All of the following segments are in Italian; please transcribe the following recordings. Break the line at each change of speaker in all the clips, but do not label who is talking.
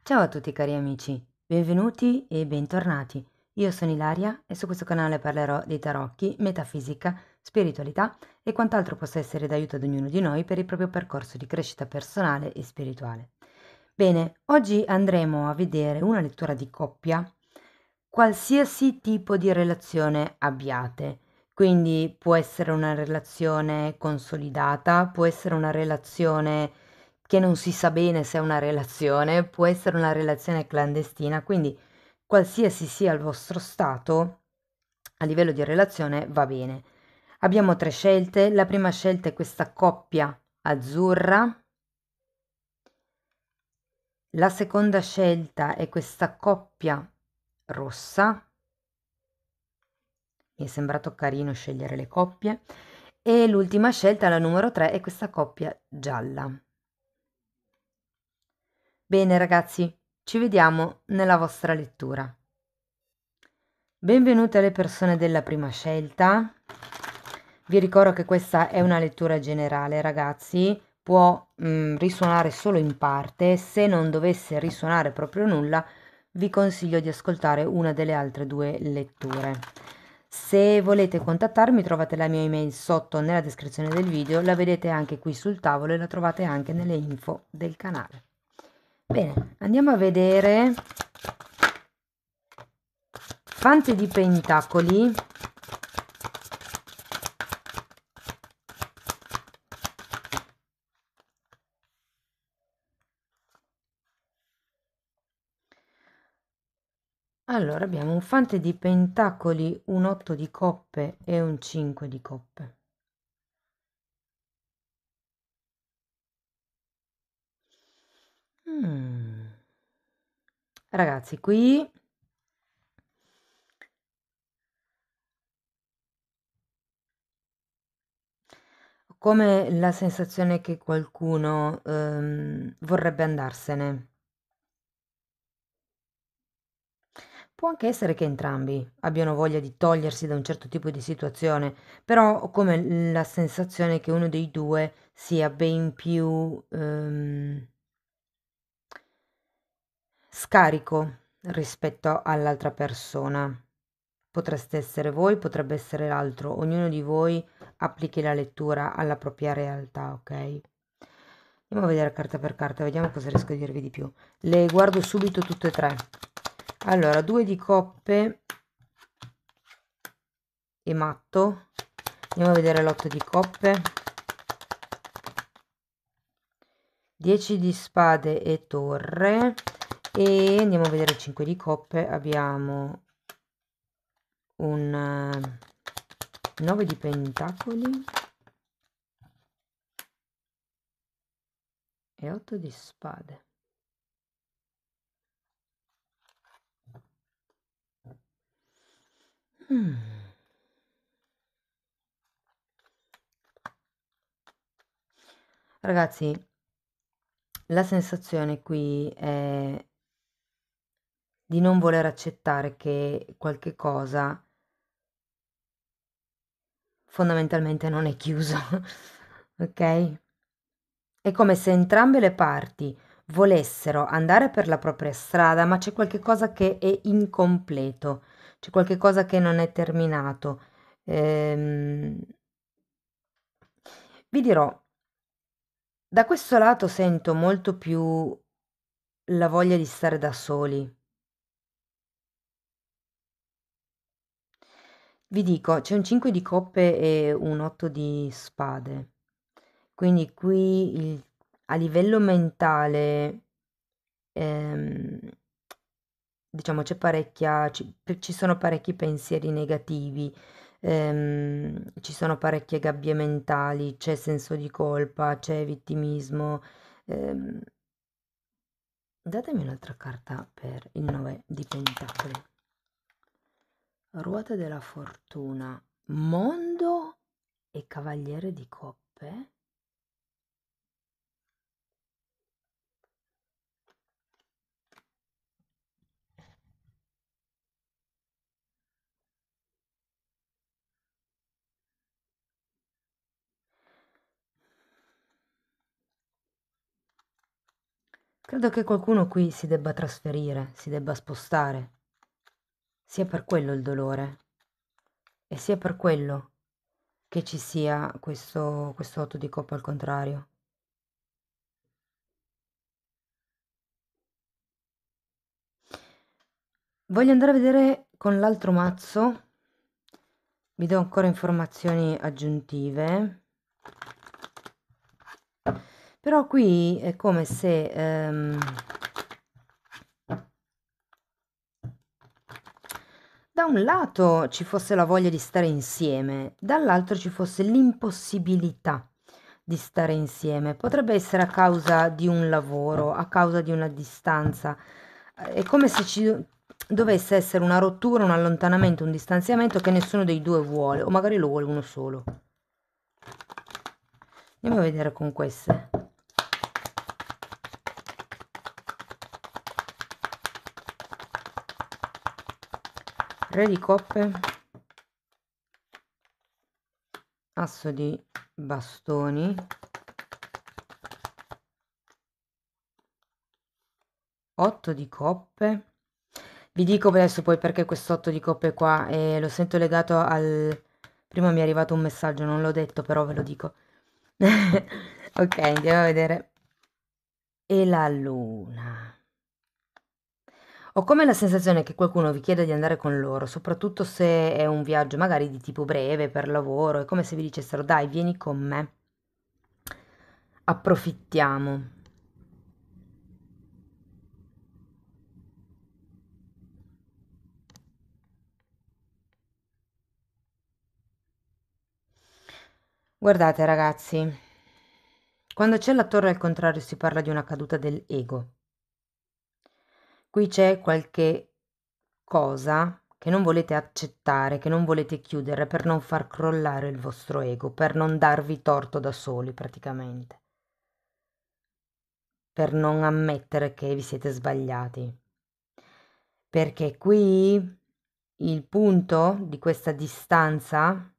Ciao a tutti cari amici, benvenuti e bentornati. Io sono Ilaria e su questo canale parlerò di tarocchi, metafisica, spiritualità e quant'altro possa essere d'aiuto ad ognuno di noi per il proprio percorso di crescita personale e spirituale. Bene, oggi andremo a vedere una lettura di coppia, qualsiasi tipo di relazione abbiate. Quindi può essere una relazione consolidata, può essere una relazione che non si sa bene se è una relazione, può essere una relazione clandestina, quindi qualsiasi sia il vostro stato a livello di relazione va bene. Abbiamo tre scelte. La prima scelta è questa coppia azzurra, la seconda scelta è questa coppia rossa. Mi è sembrato carino scegliere le coppie. E l'ultima scelta, la numero 3, è questa coppia gialla. Bene ragazzi, ci vediamo nella vostra lettura. Benvenute alle persone della prima scelta. Vi ricordo che questa è una lettura generale, ragazzi, può risuonare solo in parte. Se non dovesse risuonare proprio nulla, vi consiglio di ascoltare una delle altre due letture. Se volete contattarmi, trovate la mia email sotto nella descrizione del video, la vedete anche qui sul tavolo e la trovate anche nelle info del canale. Bene, andiamo a vedere Fante di Pentacoli. Allora abbiamo un Fante di Pentacoli, un 8 di coppe e un 5 di coppe. Ragazzi, qui ho come la sensazione che qualcuno vorrebbe andarsene. Può anche essere che entrambi abbiano voglia di togliersi da un certo tipo di situazione, però ho come la sensazione che uno dei due sia ben più scarico rispetto all'altra persona. Potreste essere voi, potrebbe essere l'altro. Ognuno di voi applichi la lettura alla propria realtà, ok? Andiamo a vedere carta per carta, vediamo cosa riesco a dirvi di più. Le guardo subito tutte e tre. Allora, 2 di coppe e matto. Andiamo a vedere l'8 di coppe. 10 di spade e torre. E andiamo a vedere il 5 di coppe. Abbiamo un 9 di pentacoli e 8 di spade. Ragazzi, la sensazione qui è di non voler accettare che qualche cosa fondamentalmente non è chiuso, ok? È come se entrambe le parti volessero andare per la propria strada, ma c'è qualche cosa che è incompleto, c'è qualche cosa che non è terminato. Ehm, Vi dirò, da questo lato sento molto più la voglia di stare da soli. Vi dico, c'è un 5 di coppe e un 8 di spade. Quindi qui a livello mentale, ehm, diciamo, ci sono parecchi pensieri negativi, ci sono parecchie gabbie mentali, c'è senso di colpa, c'è vittimismo. ehm, Datemi un'altra carta per il 9 di pentacoli. Ruota della fortuna, mondo e cavaliere di coppe. Credo che qualcuno qui si debba trasferire, si debba spostare. Sia per quello il dolore e sia per quello che ci sia questo 8 di coppa al contrario. Voglio andare a vedere con l'altro mazzo, vi do ancora informazioni aggiuntive, però qui è come se da un lato ci fosse la voglia di stare insieme, dall'altro ci fosse l'impossibilità di stare insieme. Potrebbe essere a causa di un lavoro, a causa di una distanza. È come se ci dovesse essere una rottura, un allontanamento, un distanziamento che nessuno dei due vuole, o magari lo vuole uno solo. Andiamo a vedere con queste. Re di coppe, asso di bastoni, 8 di coppe. Vi dico adesso poi perché quest'otto di coppe qua, lo sento legato al... Prima mi è arrivato un messaggio, non l'ho detto, però ve lo dico. Ok, andiamo a vedere. E la luna. Ho come la sensazione che qualcuno vi chieda di andare con loro, soprattutto se è un viaggio magari di tipo breve per lavoro, è come se vi dicessero dai, vieni con me, approfittiamo. Guardate ragazzi, quando c'è la torre al contrario si parla di una caduta dell'ego. Qui c'è qualche cosa che non volete accettare, che non volete chiudere per non far crollare il vostro ego, per non darvi torto da soli praticamente, per non ammettere che vi siete sbagliati. Perché qui il punto di questa distanza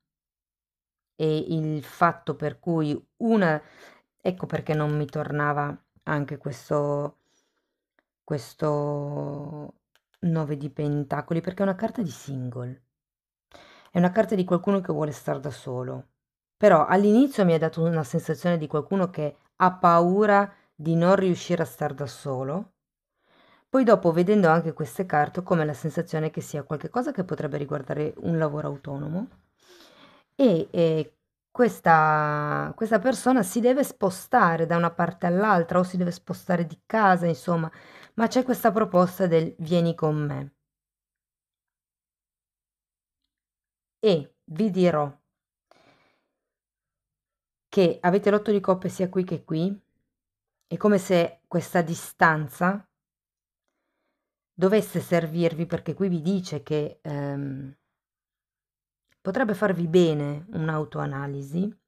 e il fatto per cui una... Ecco perché non mi tornava anche questo 9 di pentacoli, perché è una carta di single. È una carta di qualcuno che vuole stare da solo. Però all'inizio mi ha dato una sensazione di qualcuno che ha paura di non riuscire a stare da solo. Poi dopo, vedendo anche queste carte, ho come la sensazione che sia qualcosa che potrebbe riguardare un lavoro autonomo e questa persona si deve spostare da una parte all'altra o si deve spostare di casa, insomma, ma c'è questa proposta del vieni con me. E vi dirò che avete l'otto di coppe sia qui che qui, è come se questa distanza dovesse servirvi, perché qui vi dice che potrebbe farvi bene un'autoanalisi.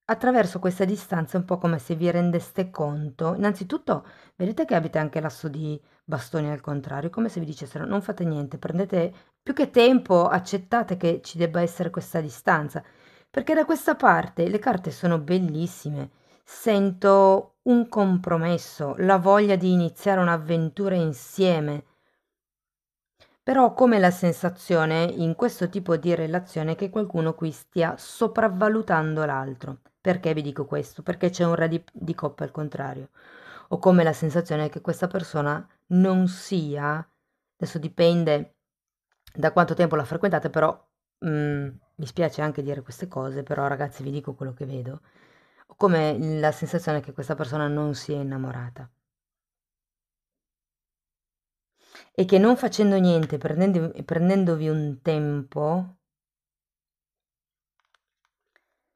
Attraverso questa distanza è un po' come se vi rendeste conto, innanzitutto vedete che avete anche l'asso di bastoni al contrario, come se vi dicessero non fate niente, prendete più che tempo, accettate che ci debba essere questa distanza, perché da questa parte le carte sono bellissime, sento un compromesso, la voglia di iniziare un'avventura insieme, però ho come la sensazione in questo tipo di relazione che qualcuno qui stia sopravvalutando l'altro. Perché vi dico questo? Perché c'è un re di coppe al contrario. Ho come la sensazione che questa persona non sia, adesso dipende da quanto tempo la frequentate, però mi spiace anche dire queste cose, però ragazzi vi dico quello che vedo. Ho come la sensazione che questa persona non sia innamorata. E che non facendo niente, prendendovi un tempo,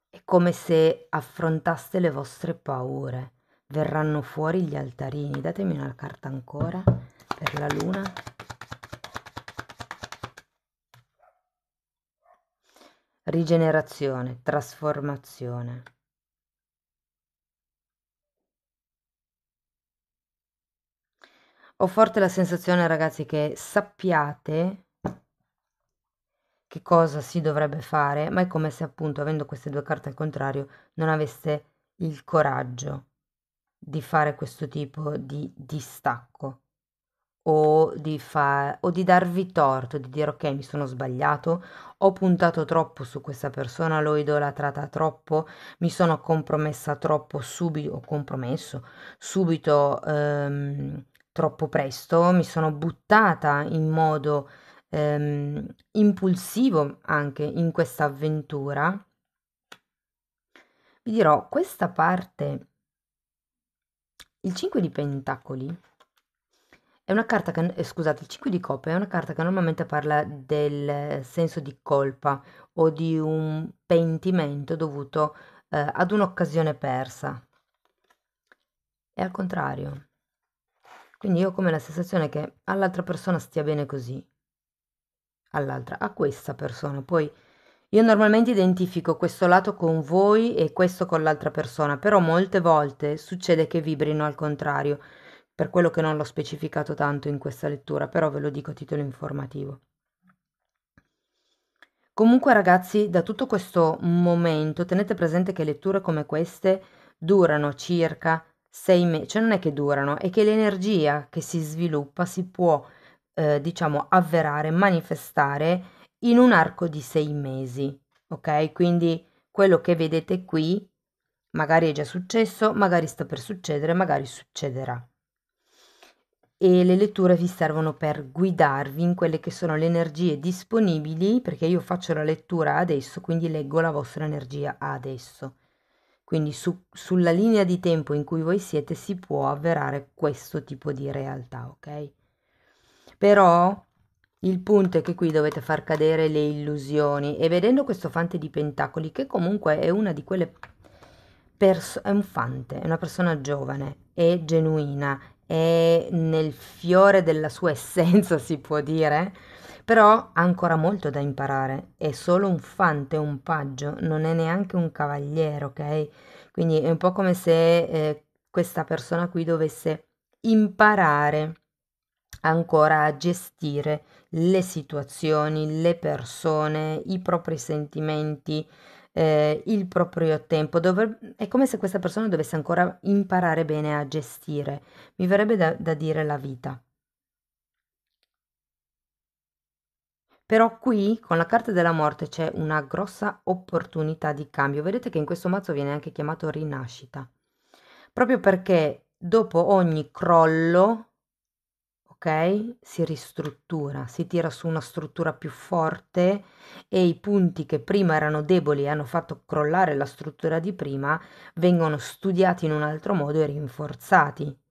è come se affrontaste le vostre paure. Verranno fuori gli altarini. Datemi una carta ancora per la luna. Rigenerazione, trasformazione. Ho forte la sensazione, ragazzi, che sappiate che cosa si dovrebbe fare, ma è come se appunto avendo queste due carte al contrario non aveste il coraggio di fare questo tipo di distacco o di darvi torto, di dire ok, mi sono sbagliato, ho puntato troppo su questa persona, l'ho idolatrata troppo, mi sono compromessa troppo subito, ho compromesso subito troppo presto, mi sono buttata in modo impulsivo anche in questa avventura. Vi dirò, questa parte, il 5 di Pentacoli, è una carta che, scusate, il 5 di coppe è una carta che normalmente parla del senso di colpa o di un pentimento dovuto ad un'occasione persa. È al contrario. Quindi io ho come la sensazione che all'altra persona stia bene così, a questa persona. Poi io normalmente identifico questo lato con voi e questo con l'altra persona, però molte volte succede che vibrino al contrario, per quello che non l'ho specificato tanto in questa lettura, però ve lo dico a titolo informativo. Comunque ragazzi, da tutto questo momento tenete presente che letture come queste durano circa 6 mesi, cioè non è che durano, è che l'energia che si sviluppa si può, diciamo, avverare, manifestare in un arco di 6 mesi, ok? Quindi quello che vedete qui magari è già successo, magari sta per succedere, magari succederà. E le letture vi servono per guidarvi in quelle che sono le energie disponibili, perché io faccio la lettura adesso, quindi leggo la vostra energia adesso. Quindi sulla linea di tempo in cui voi siete si può avverare questo tipo di realtà, ok? Però il punto è che qui dovete far cadere le illusioni e vedendo questo fante di pentacoli, che comunque è una di quelle è un fante, è una persona giovane, è genuina, è nel fiore della sua essenza, si può dire, però ha ancora molto da imparare. È solo un fante, un paggio, non è neanche un cavaliere, ok? Quindi è un po' come se questa persona qui dovesse imparare ancora a gestire le situazioni, le persone, i propri sentimenti, il proprio tempo. È come se questa persona dovesse ancora imparare bene a gestire. Mi verrebbe da dire la vita. Però qui con la carta della morte c'è una grossa opportunità di cambio. Vedete che in questo mazzo viene anche chiamato rinascita. Proprio perché dopo ogni crollo, ok, si ristruttura, si tira su una struttura più forte e i punti che prima erano deboli e hanno fatto crollare la struttura di prima vengono studiati in un altro modo e rinforzati.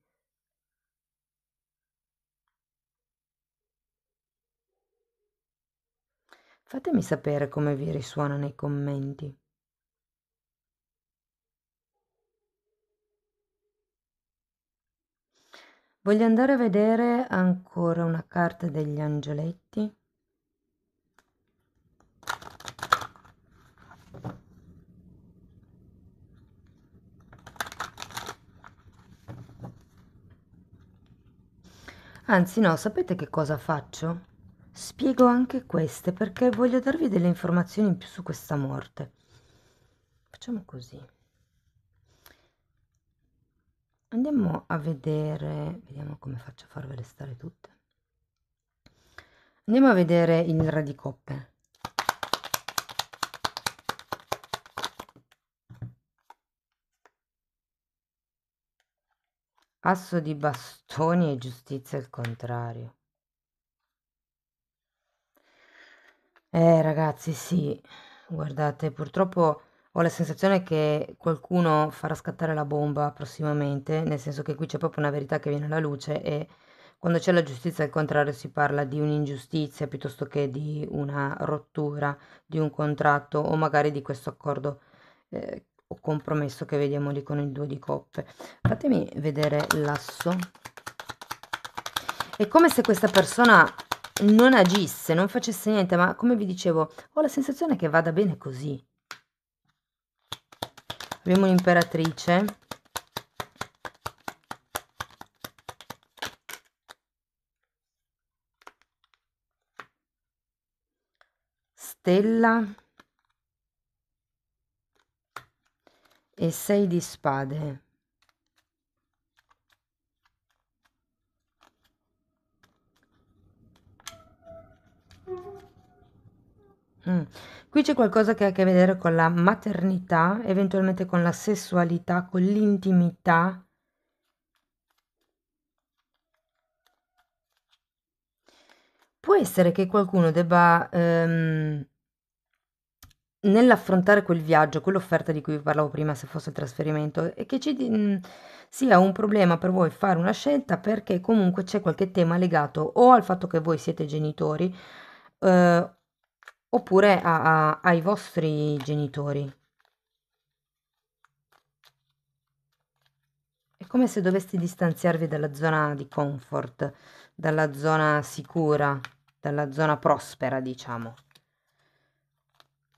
Fatemi sapere come vi risuona nei commenti. Voglio andare a vedere ancora una carta degli angioletti. Anzi no, sapete che cosa faccio? Spiego anche queste perché voglio darvi delle informazioni in più su questa morte. Facciamo così. Andiamo a vedere, vediamo come faccio a farvele stare tutte. Andiamo a vedere il re di coppe. Asso di bastoni e giustizia al contrario. Ragazzi, sì, guardate, purtroppo ho la sensazione che qualcuno farà scattare la bomba prossimamente, nel senso che qui c'è proprio una verità che viene alla luce e quando c'è la giustizia al contrario si parla di un'ingiustizia piuttosto che di una rottura di un contratto o magari di questo accordo o compromesso che vediamo lì con il due di coppe. Fatemi vedere l'asso. È come se questa persona non agisse, non facesse niente, ma come vi dicevo, ho la sensazione che vada bene così. Abbiamo un'imperatrice. Stella e 6 di spade. Qui c'è qualcosa che ha a che vedere con la maternità, eventualmente con la sessualità, con l'intimità. Può essere che qualcuno debba, nell'affrontare quel viaggio, quell'offerta di cui vi parlavo prima, se fosse il trasferimento, e che sia un problema per voi fare una scelta perché comunque c'è qualche tema legato o al fatto che voi siete genitori, eh, oppure ai vostri genitori. È come se doveste distanziarvi dalla zona di comfort, dalla zona sicura, dalla zona prospera, diciamo.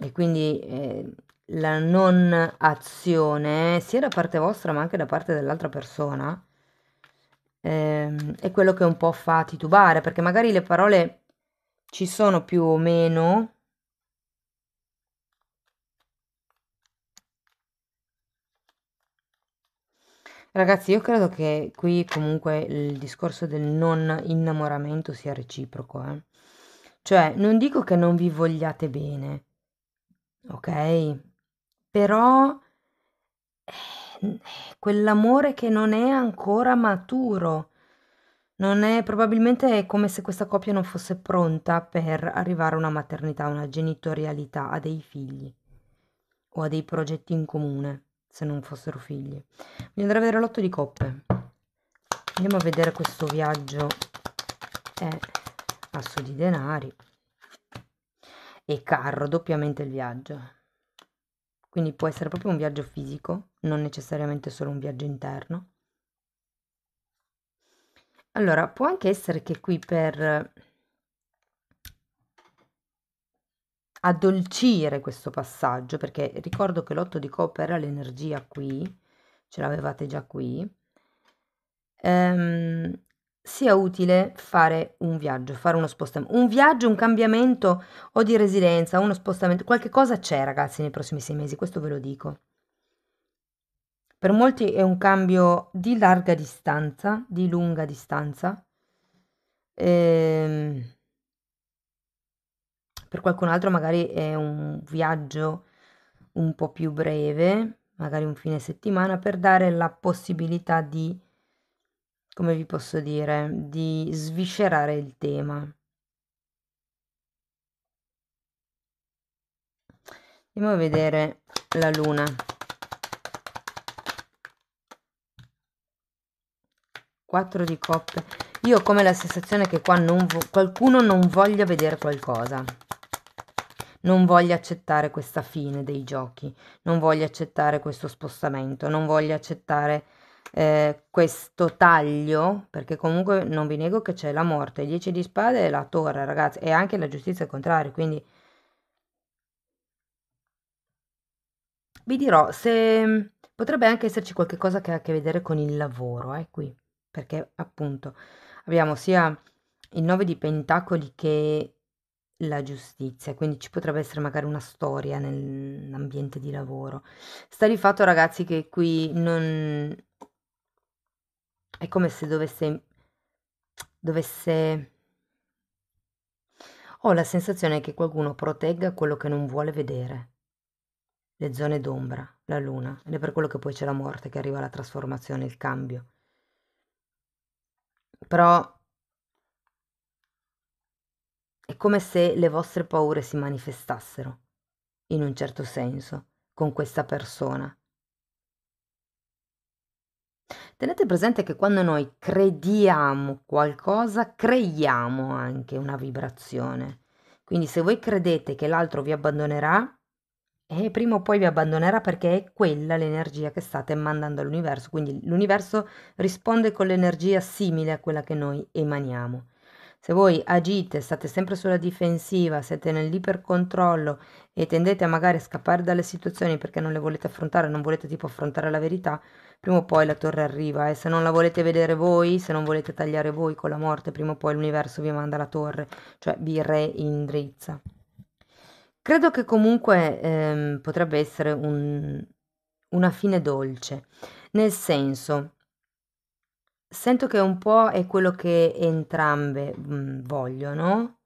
E quindi la non azione, sia da parte vostra ma anche da parte dell'altra persona, è quello che un po' fa titubare, perché magari le parole ci sono più o meno. Ragazzi, io credo che qui comunque il discorso del non innamoramento sia reciproco, eh. Cioè, non dico che non vi vogliate bene, ok? Però quell'amore che non è ancora maturo, non è, probabilmente è come se questa coppia non fosse pronta per arrivare a una maternità, a una genitorialità, a dei figli o a dei progetti in comune, se non fossero figli. Mi andrà a vedere l'otto di coppe. Andiamo a vedere questo viaggio. È asso di denari e carro, doppiamente il viaggio. Quindi può essere proprio un viaggio fisico, non necessariamente solo un viaggio interno. Allora, può anche essere che qui per addolcire questo passaggio, perché ricordo che l'otto di coppe era l'energia qui, ce l'avevate già qui, ehm, sia utile fare un viaggio, fare uno spostamento, un viaggio, un cambiamento o di residenza, uno spostamento, qualche cosa c'è ragazzi nei prossimi 6 mesi, questo ve lo dico. Per molti è un cambio di larga distanza, di lunga distanza. Ehm, per qualcun altro magari è un viaggio un po' più breve, magari un fine settimana, per dare la possibilità di, come vi posso dire, di sviscerare il tema. Andiamo a vedere la luna. 4 di coppe. Io ho come la sensazione che qua qualcuno non voglia vedere qualcosa. Non voglia accettare questa fine dei giochi, non voglia accettare questo spostamento, non voglia accettare questo taglio, perché comunque non vi nego che c'è la morte, il 10 di spade e la torre, ragazzi, e anche la giustizia al contrario, quindi vi dirò, se potrebbe anche esserci qualche cosa che ha a che vedere con il lavoro, qui, perché appunto abbiamo sia il 9 di pentacoli che la giustizia, quindi ci potrebbe essere magari una storia nell'ambiente di lavoro. Sta di fatto, ragazzi, che qui non è come se dovesse. Ho la sensazione che qualcuno protegga quello che non vuole vedere, le zone d'ombra, la luna, ed è per quello che poi c'è la morte, che arriva la trasformazione, il cambio. Però è come se le vostre paure si manifestassero, in un certo senso, con questa persona. Tenete presente che quando noi crediamo qualcosa, creiamo anche una vibrazione. Quindi se voi credete che l'altro vi abbandonerà, prima o poi vi abbandonerà perché è quella l'energia che state mandando all'universo. Quindi l'universo risponde con l'energia simile a quella che noi emaniamo. Se voi agite, state sempre sulla difensiva, siete nell'ipercontrollo e tendete a magari scappare dalle situazioni perché non le volete affrontare, non volete tipo affrontare la verità, prima o poi la torre arriva e se non la volete vedere voi, se non volete tagliare voi con la morte, prima o poi l'universo vi manda la torre, cioè vi reindrizza. Credo che comunque potrebbe essere una fine dolce, nel senso, sento che un po' è quello che entrambe vogliono.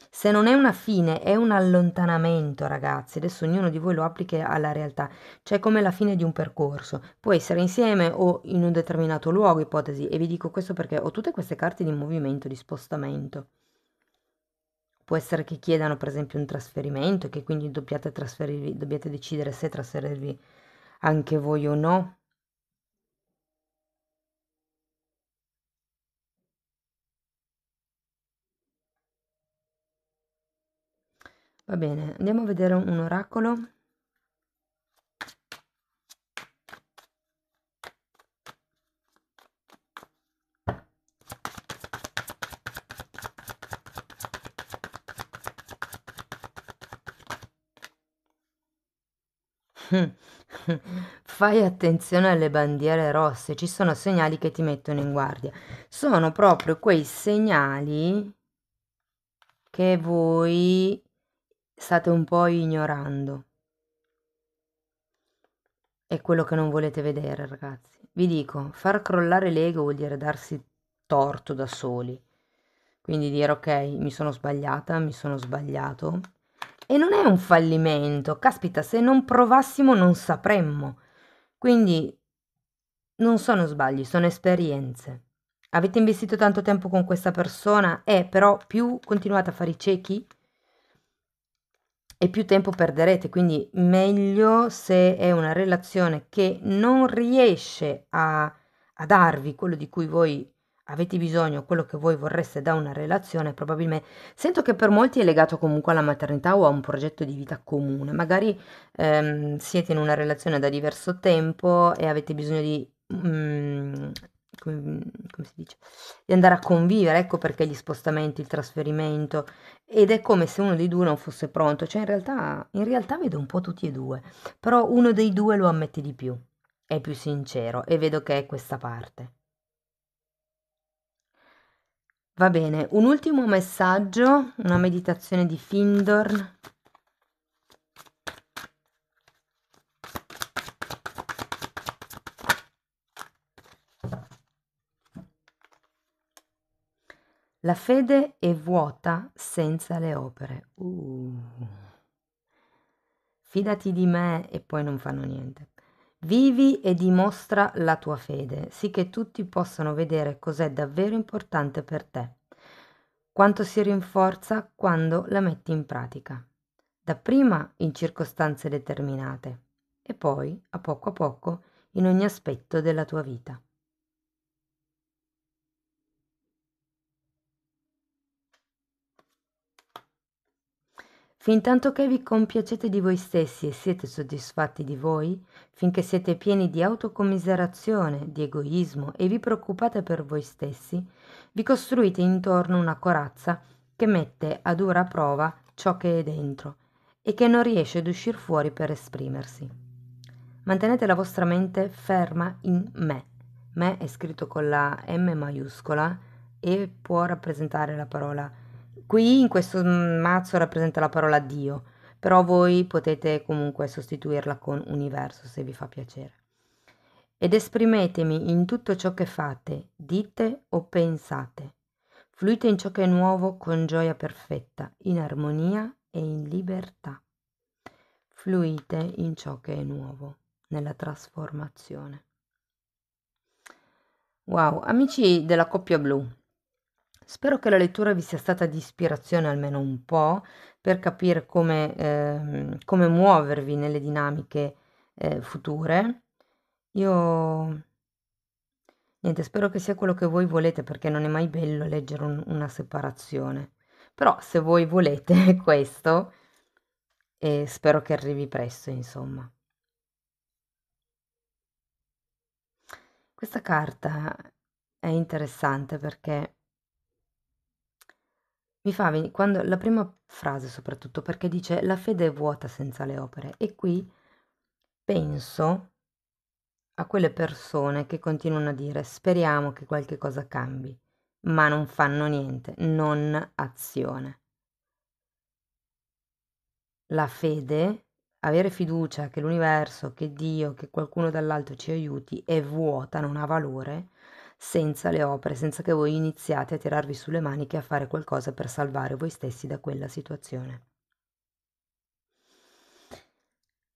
Se non è una fine, è un allontanamento, ragazzi. Adesso ognuno di voi lo applichi alla realtà. Cioè, come la fine di un percorso. Può essere insieme o in un determinato luogo, ipotesi. E vi dico questo perché ho tutte queste carte di movimento, di spostamento. Può essere che chiedano, per esempio, un trasferimento, e che quindi dobbiate trasferirvi, dobbiate decidere se trasferirvi anche voi o no. Va bene, andiamo a vedere un oracolo. Fai attenzione alle bandiere rosse, ci sono segnali che ti mettono in guardia. Sono proprio quei segnali che voi state un po' ignorando. È quello che non volete vedere, ragazzi. Vi dico, far crollare l'ego vuol dire darsi torto da soli. Quindi dire ok, mi sono sbagliata, mi sono sbagliato. E non è un fallimento. Caspita, se non provassimo non sapremmo. Quindi non sono sbagli, sono esperienze. Avete investito tanto tempo con questa persona però più continuate a fare i ciechi e più tempo perderete, quindi meglio se è una relazione che non riesce a darvi quello di cui voi avete bisogno, quello che voi vorreste da una relazione, probabilmente sento che per molti è legato comunque alla maternità o a un progetto di vita comune. Magari siete in una relazione da diverso tempo e avete bisogno di, come si dice, di andare a convivere, ecco perché gli spostamenti, il trasferimento, ed è come se uno dei due non fosse pronto, cioè in realtà vedo un po' tutti e due, però uno dei due lo ammette di più, è più sincero e vedo che è questa parte. Va bene, un ultimo messaggio, una meditazione di Findorn. La fede è vuota senza le opere. Fidati di me e poi non fanno niente. Vivi e dimostra la tua fede, sì che tutti possano vedere cos'è davvero importante per te, quanto si rinforza quando la metti in pratica, dapprima in circostanze determinate e poi, a poco, in ogni aspetto della tua vita. Fintanto che vi compiacete di voi stessi e siete soddisfatti di voi, finché siete pieni di autocommiserazione, di egoismo e vi preoccupate per voi stessi, vi costruite intorno una corazza che mette a dura prova ciò che è dentro e che non riesce ad uscire fuori per esprimersi. Mantenete la vostra mente ferma in me. Me è scritto con la M maiuscola e può rappresentare la parola. Qui in questo mazzo rappresenta la parola Dio, però voi potete comunque sostituirla con universo se vi fa piacere. Ed esprimetemi in tutto ciò che fate, dite o pensate. Fluite in ciò che è nuovo con gioia perfetta, in armonia e in libertà. Fluite in ciò che è nuovo, nella trasformazione. Wow, amici della coppia blu, spero che la lettura vi sia stata di ispirazione almeno un po' per capire come muovervi nelle dinamiche future. Io niente, spero che sia quello che voi volete perché non è mai bello leggere una separazione. Però se voi volete questo, spero che arrivi presto, insomma. Questa carta è interessante perché mi fa quando la prima frase soprattutto perché dice la fede è vuota senza le opere e qui penso a quelle persone che continuano a dire speriamo che qualche cosa cambi, ma non fanno niente, non azione. La fede avere fiducia che l'universo, che Dio, che qualcuno dall'alto ci aiuti è vuota, non ha valore, senza le opere, senza che voi iniziate a tirarvi sulle maniche e a fare qualcosa per salvare voi stessi da quella situazione.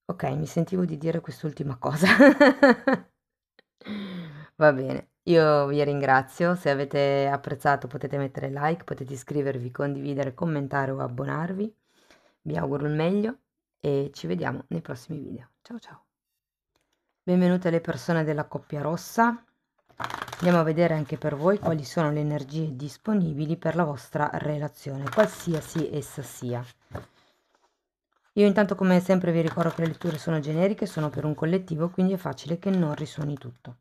Ok, mi sentivo di dire quest'ultima cosa. Va bene, io vi ringrazio, se avete apprezzato potete mettere like, potete iscrivervi, condividere, commentare o abbonarvi. Vi auguro il meglio e ci vediamo nei prossimi video. Ciao ciao. Benvenute le persone della coppia rossa. Andiamo a vedere anche per voi quali sono le energie disponibili per la vostra relazione, qualsiasi essa sia. Io intanto come sempre vi ricordo che le letture sono generiche, sono per un collettivo, quindi è facile che non risuoni tutto.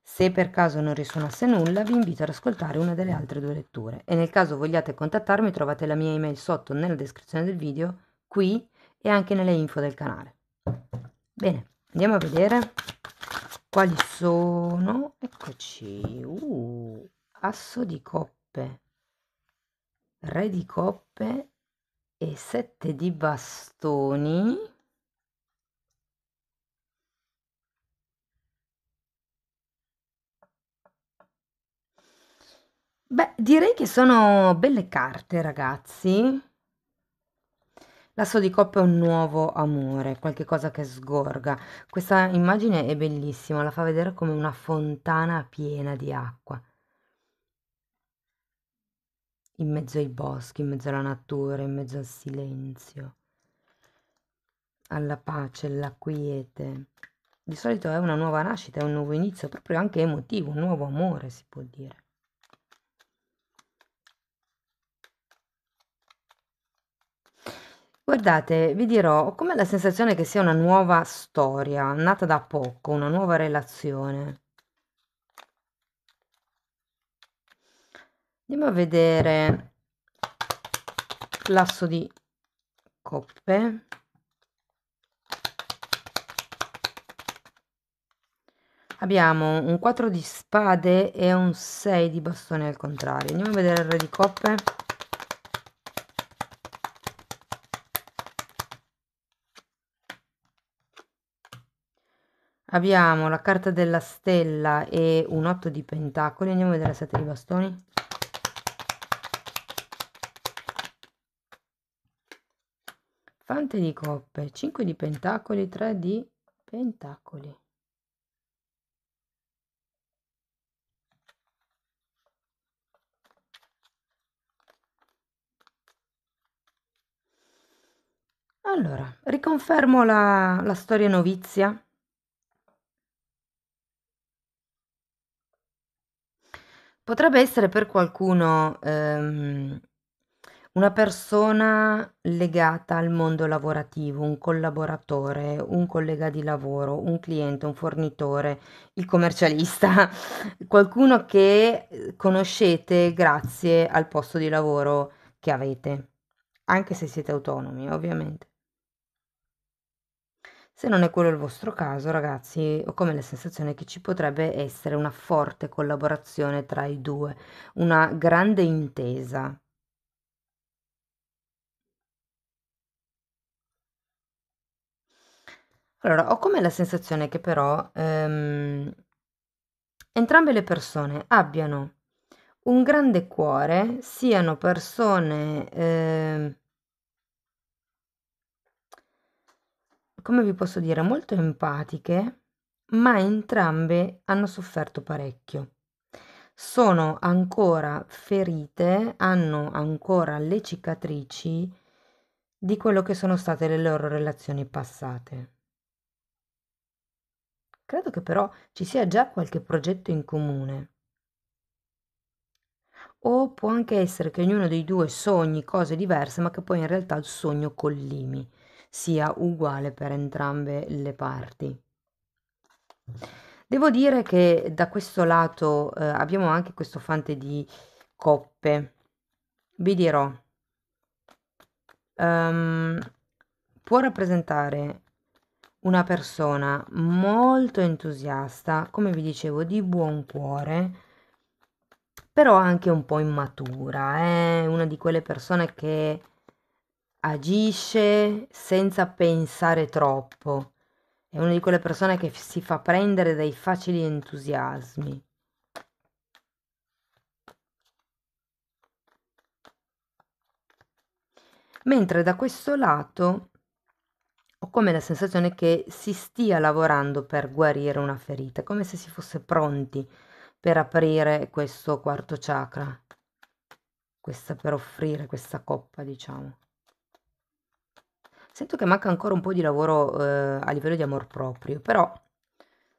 Se per caso non risuonasse nulla, vi invito ad ascoltare una delle altre due letture e nel caso vogliate contattarmi trovate la mia email sotto nella descrizione del video, qui e anche nelle info del canale. Bene, andiamo a vedere quali sono. Eccoci. Asso di coppe, re di coppe e 7 di bastoni. Beh, direi che sono belle carte, ragazzi. L'asso di coppe è un nuovo amore, qualche cosa che sgorga. Questa immagine è bellissima, la fa vedere come una fontana piena di acqua. In mezzo ai boschi, in mezzo alla natura, in mezzo al silenzio, alla pace, alla quiete. Di solito è una nuova nascita, è un nuovo inizio, proprio anche emotivo, un nuovo amore, si può dire. Guardate, vi dirò, ho come la sensazione che sia una nuova storia, nata da poco, una nuova relazione. Andiamo a vedere l'asso di coppe. Abbiamo un 4 di spade e un 6 di bastoni al contrario. Andiamo a vedere il re di coppe. Abbiamo la carta della stella e un 8 di pentacoli. Andiamo a vedere il 7 di bastoni. Fante di coppe, 5 di pentacoli, 3 di pentacoli. Allora, riconfermo la storia novizia. Potrebbe essere per qualcuno una persona legata al mondo lavorativo, un collaboratore, un collega di lavoro, un cliente, un fornitore, il commercialista, qualcuno che conoscete grazie al posto di lavoro che avete, anche se siete autonomi, ovviamente. Se non è quello il vostro caso, ragazzi, ho come la sensazione che ci potrebbe essere una forte collaborazione tra i due, una grande intesa. Allora, ho come la sensazione che però entrambe le persone abbiano un grande cuore, siano persone, come vi posso dire, molto empatiche, ma entrambe hanno sofferto parecchio. Sono ancora ferite, hanno ancora le cicatrici di quello che sono state le loro relazioni passate. Credo che però ci sia già qualche progetto in comune. O può anche essere che ognuno dei due sogni cose diverse, ma che poi in realtà il sogno collimi sia uguale per entrambe le parti. Devo dire che da questo lato abbiamo anche questo fante di coppe. Vi dirò, può rappresentare una persona molto entusiasta, come vi dicevo, di buon cuore, però anche un po' immatura, è una di quelle persone che agisce senza pensare troppo. È una di quelle persone che si fa prendere dai facili entusiasmi. Mentre da questo lato ho come la sensazione che si stia lavorando per guarire una ferita, come se si fosse pronti per aprire questo quarto chakra, per offrire questa coppa, diciamo. Sento che manca ancora un po' di lavoro a livello di amor proprio, però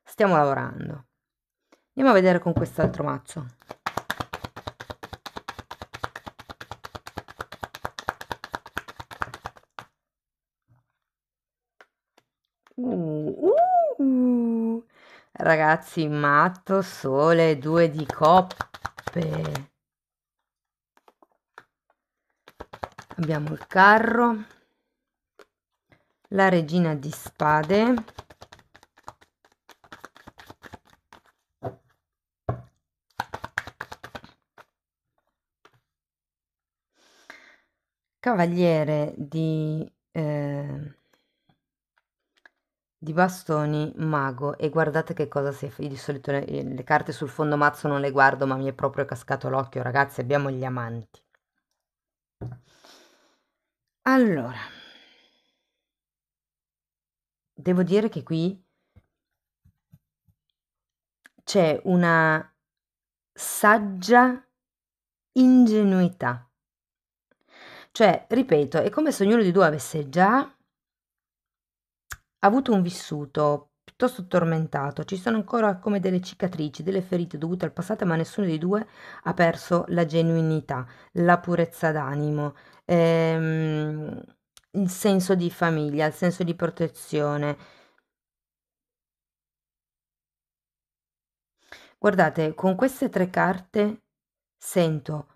stiamo lavorando. Andiamo a vedere con quest'altro mazzo. Ragazzi, matto, sole, 2 di coppe. Abbiamo il carro, la regina di spade, cavaliere di bastoni, mago, e guardate che cosa si è. Io di solito le carte sul fondo mazzo non le guardo, ma mi è proprio cascato l'occhio, ragazzi, abbiamo gli amanti. Allora, devo dire che qui c'è una saggia ingenuità. Cioè, ripeto, è come se ognuno di due avesse già avuto un vissuto piuttosto tormentato, ci sono ancora come delle cicatrici, delle ferite dovute al passato, ma nessuno dei due ha perso la genuinità, la purezza d'animo, il senso di famiglia, il senso di protezione. Guardate, con queste 3 carte sento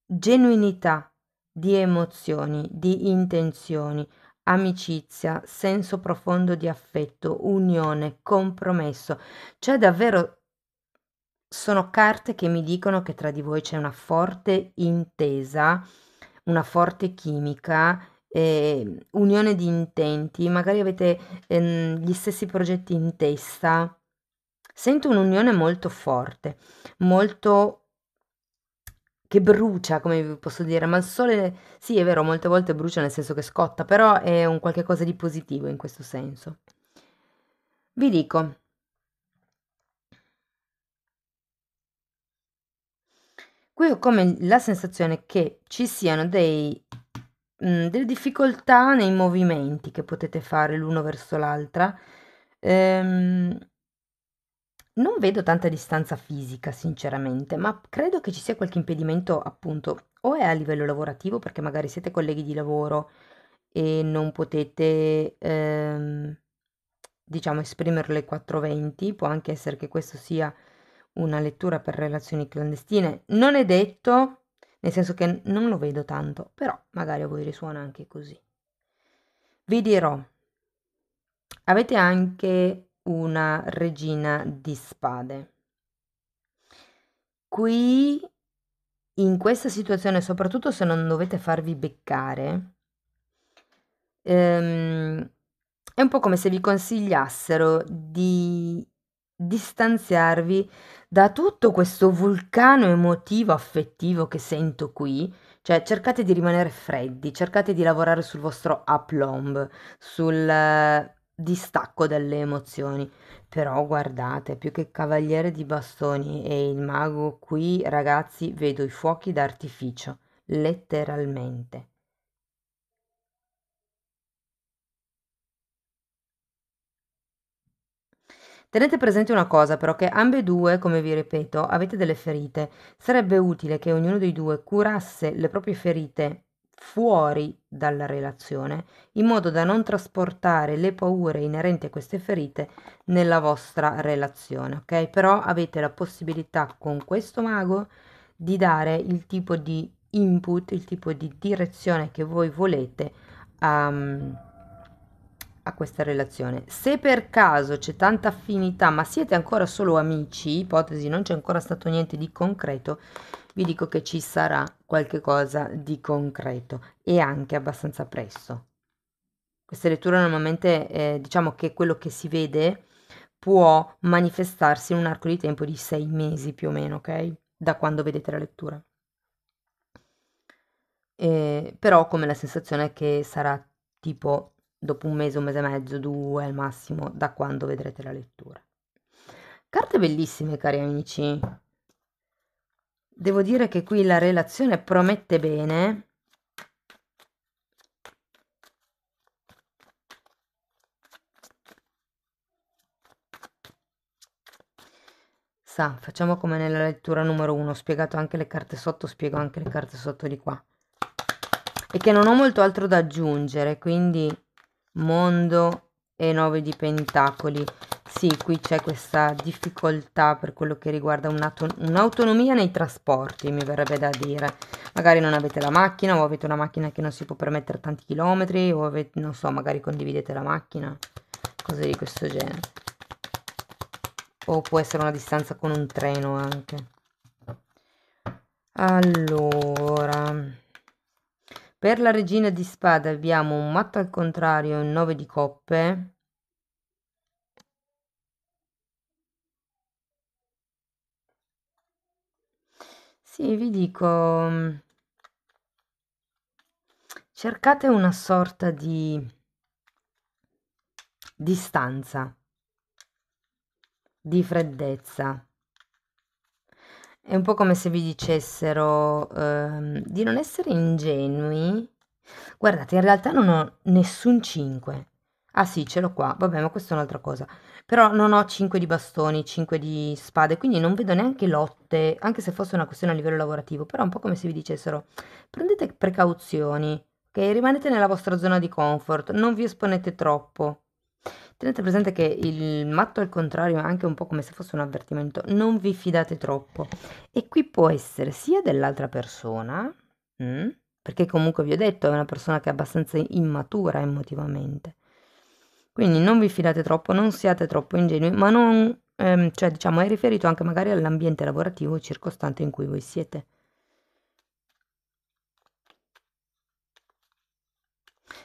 genuinità di emozioni, di intenzioni, amicizia, senso profondo di affetto, unione, compromesso. Cioè davvero sono carte che mi dicono che tra di voi c'è una forte intesa, una forte chimica, unione di intenti, magari avete gli stessi progetti in testa. Sento un'unione molto forte, molto che brucia, come vi posso dire, ma il sole, sì, è vero, molte volte brucia nel senso che scotta, però è un qualche cosa di positivo in questo senso. Vi dico, qui ho come la sensazione che ci siano delle difficoltà nei movimenti che potete fare l'uno verso l'altra. Ehm, Non vedo tanta distanza fisica, sinceramente, ma credo che ci sia qualche impedimento, appunto, o è a livello lavorativo, perché magari siete colleghi di lavoro e non potete, diciamo, esprimerlo ai 420, può anche essere che questo sia una lettura per relazioni clandestine. Non è detto, nel senso che non lo vedo tanto, però magari a voi risuona anche così. Vi dirò, avete anche una regina di spade. Qui, in questa situazione, soprattutto se non dovete farvi beccare, è un po' come se vi consigliassero di distanziarvi da tutto questo vulcano emotivo affettivo che sento qui. Cioè, cercate di rimanere freddi, cercate di lavorare sul vostro aplomb, sul distacco dalle emozioni. Però guardate, più che cavaliere di bastoni e il mago qui, ragazzi, vedo i fuochi d'artificio, letteralmente. Tenete presente una cosa però, che ambedue, come vi ripeto, avete delle ferite. Sarebbe utile che ognuno dei due curasse le proprie ferite fuori dalla relazione, in modo da non trasportare le paure inerenti a queste ferite nella vostra relazione, ok? Però avete la possibilità con questo mago di dare il tipo di input, il tipo di direzione che voi volete a, a questa relazione. Se per caso c'è tanta affinità, ma siete ancora solo amici, ipotesi non c'è ancora stato niente di concreto, vi dico che ci sarà qualche cosa di concreto e anche abbastanza presto. Queste letture normalmente, diciamo che quello che si vede può manifestarsi in un arco di tempo di 6 mesi più o meno, ok? Da quando vedete la lettura. Però ho come la sensazione che sarà tipo dopo un mese e mezzo, 2 al massimo, da quando vedrete la lettura. Carte bellissime, cari amici. Devo dire che qui la relazione promette bene. Facciamo come nella lettura numero 1, ho spiegato anche le carte sotto, spiego anche le carte sotto di qua. E che non ho molto altro da aggiungere, quindi mondo e 9 di pentacoli. Sì, qui c'è questa difficoltà per quello che riguarda un'autonomia nei trasporti, mi verrebbe da dire. Magari non avete la macchina o avete una macchina che non si può permettere tanti chilometri o avete, non so, magari condividete la macchina, cose di questo genere. O può essere una distanza con un treno anche. Allora, per la regina di spade abbiamo un matto al contrario e un 9 di coppe. Sì, vi dico, cercate una sorta di distanza, di freddezza. È un po' come se vi dicessero di non essere ingenui. Guardate, in realtà non ho nessun 5. Ah sì, ce l'ho qua. Vabbè, ma questa è un'altra cosa. Però non ho 5 di bastoni, 5 di spade, quindi non vedo neanche lotte, anche se fosse una questione a livello lavorativo. Però è un po' come se vi dicessero, prendete precauzioni, ok? Rimanete nella vostra zona di comfort, non vi esponete troppo. Tenete presente che il matto al contrario è anche un po' come se fosse un avvertimento, non vi fidate troppo. E qui può essere sia dell'altra persona, perché comunque vi ho detto è una persona che è abbastanza immatura emotivamente. Quindi non vi fidate troppo, non siate troppo ingenui, ma non, cioè diciamo è riferito anche magari all'ambiente lavorativo circostante in cui voi siete.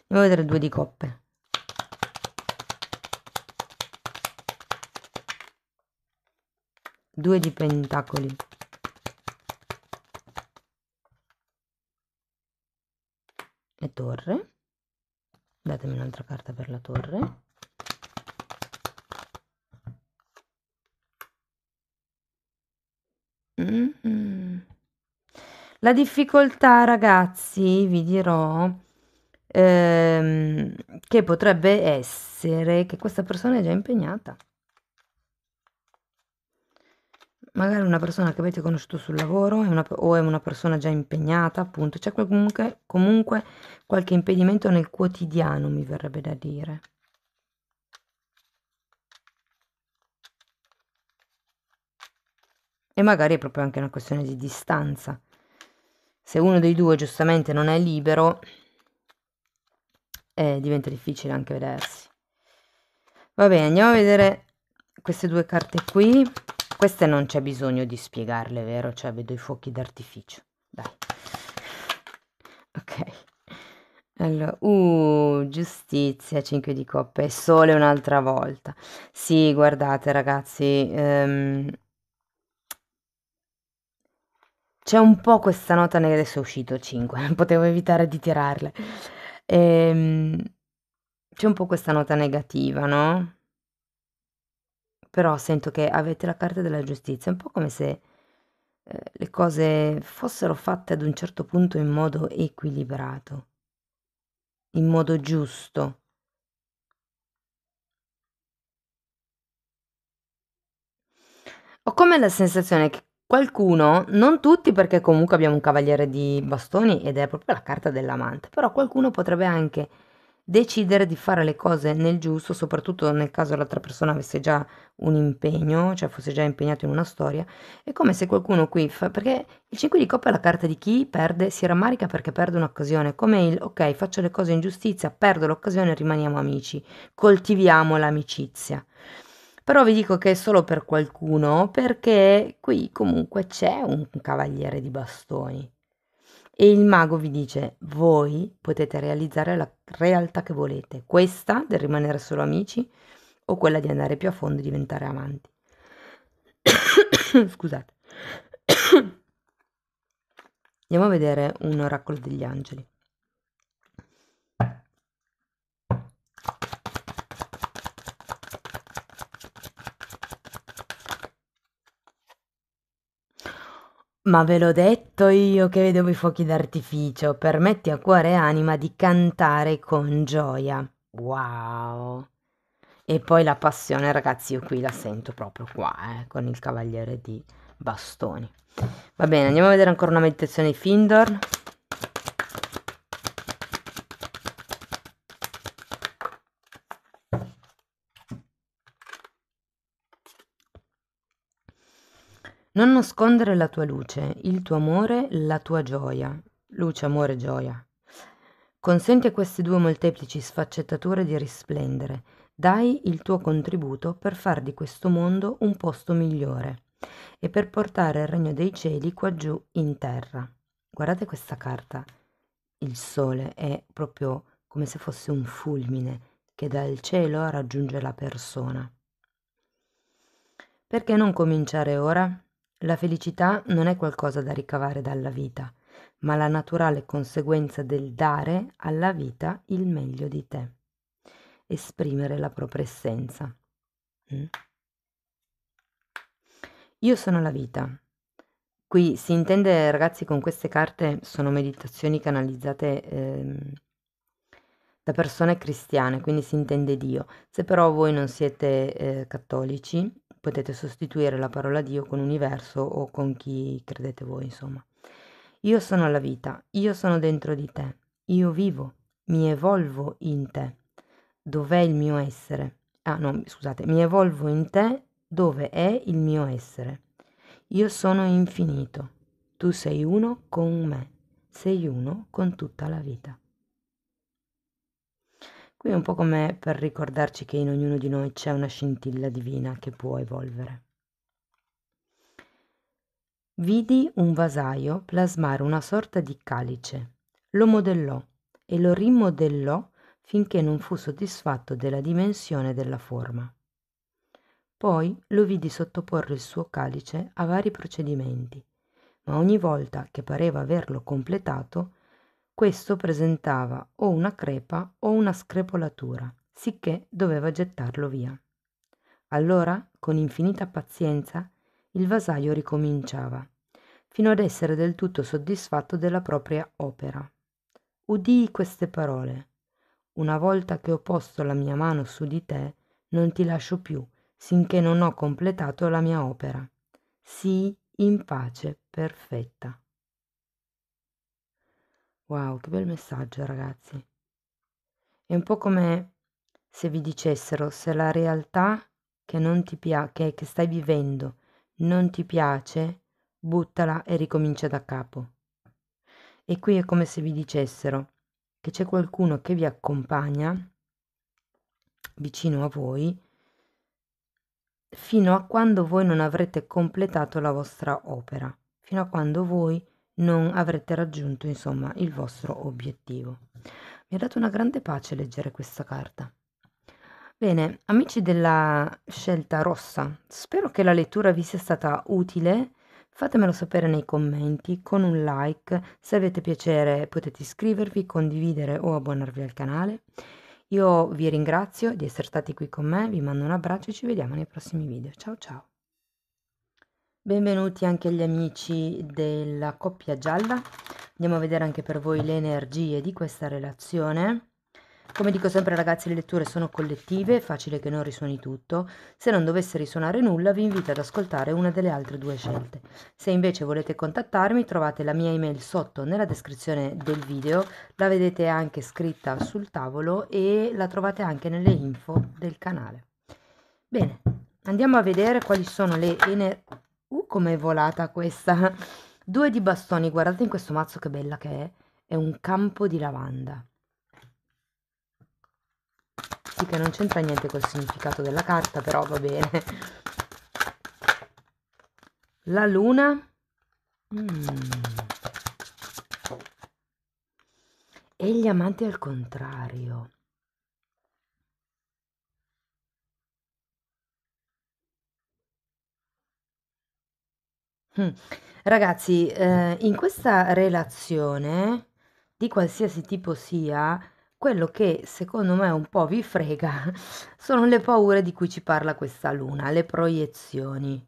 Andiamo a vedere 2 di coppe. Due di pentacoli. E torre. Datemi un'altra carta per la torre. La difficoltà, ragazzi, vi dirò che potrebbe essere che questa persona è già impegnata. Magari una persona che avete conosciuto sul lavoro o è una persona già impegnata, appunto. C'è comunque qualche impedimento nel quotidiano, mi verrebbe da dire. E magari è proprio anche una questione di distanza. Se uno dei due giustamente non è libero, diventa difficile anche vedersi. Va bene, andiamo a vedere queste 2 carte qui. Queste non c'è bisogno di spiegarle, vero? Cioè vedo i fuochi d'artificio. Dai. Ok. Allora, giustizia, 5 di coppe, sole un'altra volta. Sì, guardate ragazzi, c'è un po' questa nota adesso è uscito 5, non potevo evitare di tirarle. C'è un po' questa nota negativa, no? Però sento che avete la carta della giustizia, è un po' come se le cose fossero fatte ad un certo punto in modo equilibrato, in modo giusto. Ho come la sensazione che qualcuno, non tutti perché comunque abbiamo un cavaliere di bastoni ed è proprio la carta dell'amante, però qualcuno potrebbe anche decidere di fare le cose nel giusto, soprattutto nel caso l'altra persona avesse già un impegno, cioè fosse già impegnato in una storia. È come se qualcuno qui fa, perché il 5 di coppa è la carta di chi perde, si rammarica perché perde un'occasione, come il ok, faccio le cose in giustizia, perdo l'occasione, rimaniamo amici, coltiviamo l'amicizia. Però vi dico che è solo per qualcuno, perché qui comunque c'è un cavaliere di bastoni. E il mago vi dice, voi potete realizzare la realtà che volete, questa del rimanere solo amici o quella di andare più a fondo e diventare amanti. Scusate. Andiamo a vedere un oracolo degli angeli. Ma ve l'ho detto io che vedevo i fuochi d'artificio, permetti a cuore e anima di cantare con gioia. Wow! E poi la passione, ragazzi, io qui la sento proprio qua, con il cavaliere di bastoni. Va bene, andiamo a vedere ancora una meditazione di Findorn. Non nascondere la tua luce, il tuo amore, la tua gioia. Luce, amore, gioia. Consenti a queste due molteplici sfaccettature di risplendere. Dai il tuo contributo per far di questo mondo un posto migliore e per portare il regno dei cieli qua giù in terra. Guardate questa carta. Il sole è proprio come se fosse un fulmine che dal cielo raggiunge la persona. Perché non cominciare ora? La felicità non è qualcosa da ricavare dalla vita, ma la naturale conseguenza del dare alla vita il meglio di te. Esprimere la propria essenza. Io sono la vita. Qui si intende, ragazzi, con queste carte sono meditazioni canalizzate da persone cristiane, quindi si intende Dio. Se però voi non siete cattolici, potete sostituire la parola Dio con universo o con chi credete voi, insomma. Io sono la vita, io sono dentro di te, io vivo, mi evolvo in te. Dov'è il mio essere? Ah no, scusate, mi evolvo in te dove è il mio essere. Io sono infinito, tu sei uno con me, sei uno con tutta la vita. Qui è un po' come per ricordarci che in ognuno di noi c'è una scintilla divina che può evolvere. Vidi un vasaio plasmare una sorta di calice. Lo modellò e lo rimodellò finché non fu soddisfatto della dimensione della forma. Poi lo vidi sottoporre il suo calice a vari procedimenti, ma ogni volta che pareva averlo completato, questo presentava o una crepa o una screpolatura, sicché doveva gettarlo via. Allora, con infinita pazienza, il vasaio ricominciava, fino ad essere del tutto soddisfatto della propria opera. Udii queste parole: una volta che ho posto la mia mano su di te, non ti lascio più, sinché non ho completato la mia opera. Sii in pace perfetta. Wow, che bel messaggio, ragazzi. È un po' come se vi dicessero: se la realtà che non ti che stai vivendo non ti piace, buttala e ricomincia da capo. E qui è come se vi dicessero che c'è qualcuno che vi accompagna vicino a voi fino a quando voi non avrete completato la vostra opera, fino a quando voi non avrete raggiunto, insomma, il vostro obiettivo. Mi ha dato una grande pace leggere questa carta. Bene, amici della scelta rossa, spero che la lettura vi sia stata utile. Fatemelo sapere nei commenti con un like. Se avete piacere potete iscrivervi, condividere o abbonarvi al canale. Io vi ringrazio di essere stati qui con me, vi mando un abbraccio e ci vediamo nei prossimi video. Ciao ciao! Benvenuti anche agli amici della coppia gialla. Andiamo a vedere anche per voi le energie di questa relazione. Come dico sempre, ragazzi, le letture sono collettive, è facile che non risuoni tutto. Se non dovesse risuonare nulla, vi invito ad ascoltare una delle altre due scelte. Se invece volete contattarmi, trovate la mia email sotto nella descrizione del video, la vedete anche scritta sul tavolo e la trovate anche nelle info del canale. Bene, andiamo a vedere quali sono le energie. Com'è volata questa! 2 di bastoni, guardate in questo mazzo che bella che è un campo di lavanda. ragazzi, che non c'entra niente col significato della carta, però va bene. La luna. E gli amanti al contrario. Ragazzi, in questa relazione, di qualsiasi tipo sia, quello che secondo me un po' vi frega sono le paure di cui ci parla questa luna, le proiezioni.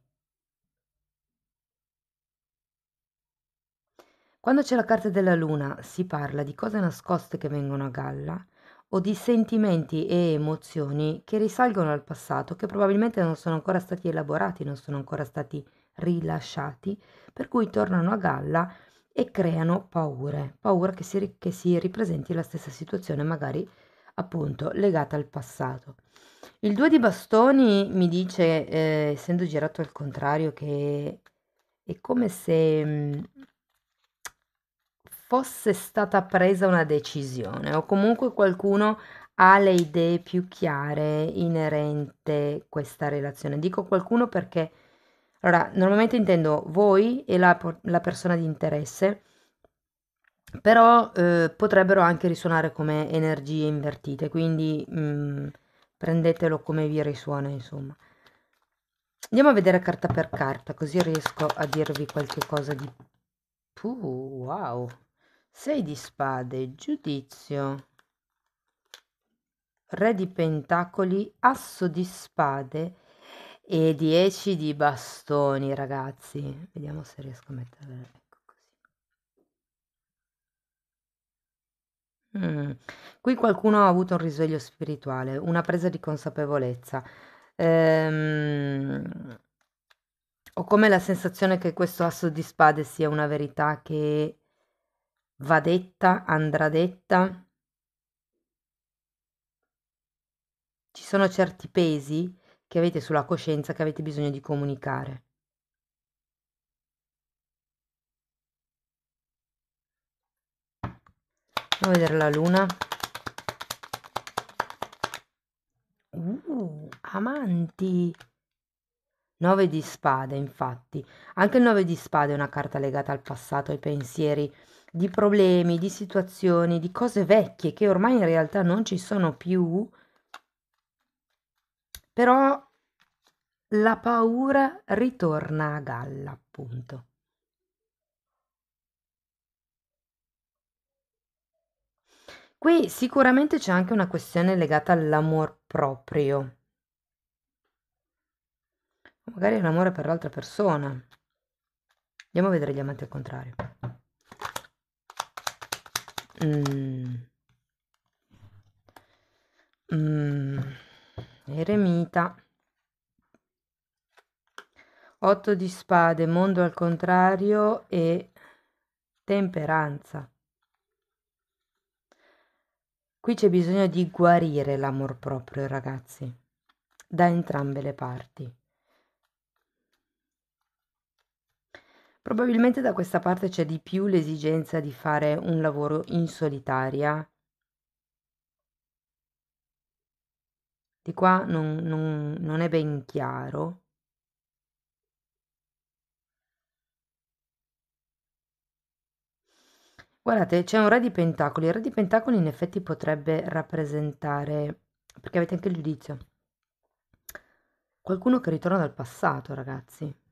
Quando c'è la carta della luna si parla di cose nascoste che vengono a galla o di sentimenti e emozioni che risalgono al passato, che probabilmente non sono ancora stati elaborati, non sono ancora stati rilasciati, per cui tornano a galla e creano paura che si ripresenti la stessa situazione, magari appunto legata al passato. Il 2 di bastoni mi dice, essendo girato al contrario, che è come se fosse stata presa una decisione o comunque qualcuno ha le idee più chiare inerente questa relazione. Dico qualcuno perché, allora, normalmente intendo voi e la persona di interesse, però potrebbero anche risuonare come energie invertite, quindi prendetelo come vi risuona, insomma. Andiamo a vedere carta per carta, così riesco a dirvi qualche cosa di wow. 6 di spade, giudizio, re di pentacoli, asso di spade e 10 di bastoni, ragazzi. Vediamo se riesco a mettere, ecco così. Qui qualcuno ha avuto un risveglio spirituale, una presa di consapevolezza. Ho come la sensazione che questo asso di spade sia una verità che va detta, andrà detta. Ci sono certi pesi che avete sulla coscienza che avete bisogno di comunicare. Andiamo a vedere la luna. Amanti. 9 di spade, infatti. Anche il 9 di spade è una carta legata al passato, ai pensieri, di problemi, di situazioni, di cose vecchie che ormai in realtà non ci sono più, però la paura ritorna a galla, appunto. Qui sicuramente c'è anche una questione legata all'amor proprio, magari l'amore per l'altra persona. Andiamo a vedere gli amanti al contrario. Eremita. 8 di spade, mondo al contrario e temperanza. Qui c'è bisogno di guarire l'amor proprio, ragazzi, da entrambe le parti. Probabilmente da questa parte c'è di più l'esigenza di fare un lavoro in solitaria. Di qua non è ben chiaro. Guardate, c'è un re di pentacoli. Il re di pentacoli in effetti potrebbe rappresentare, perché avete anche il giudizio, qualcuno che ritorna dal passato, ragazzi.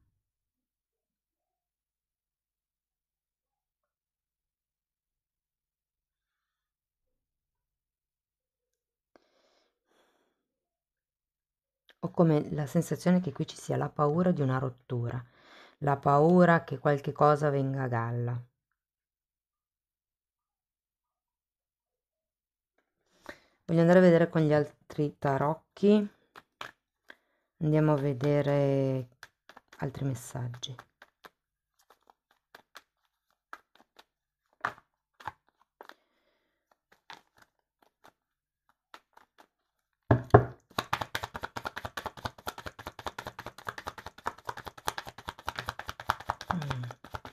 Ho come la sensazione che qui ci sia la paura di una rottura, la paura che qualche cosa venga a galla. Voglio andare a vedere con gli altri tarocchi. Andiamo a vedere altri messaggi. Mm.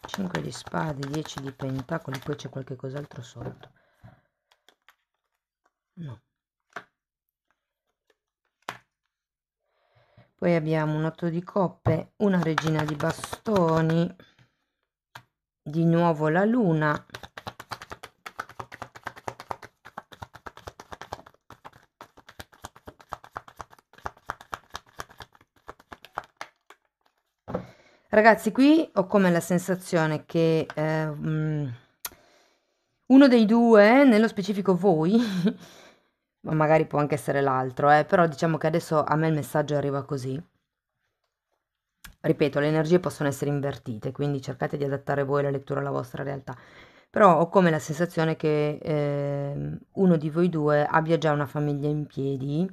5 di spade, 10 di pentacoli, poi c'è qualche cos'altro sotto. No. Poi abbiamo un 8 di coppe, una regina di bastoni, di nuovo la luna, ragazzi. Qui ho come la sensazione che uno dei due, nello specifico voi, ma magari può anche essere l'altro, però diciamo che adesso a me il messaggio arriva così. Ripeto, le energie possono essere invertite, quindi cercate di adattare voi la lettura alla vostra realtà. Però ho come la sensazione che uno di voi due abbia già una famiglia in piedi,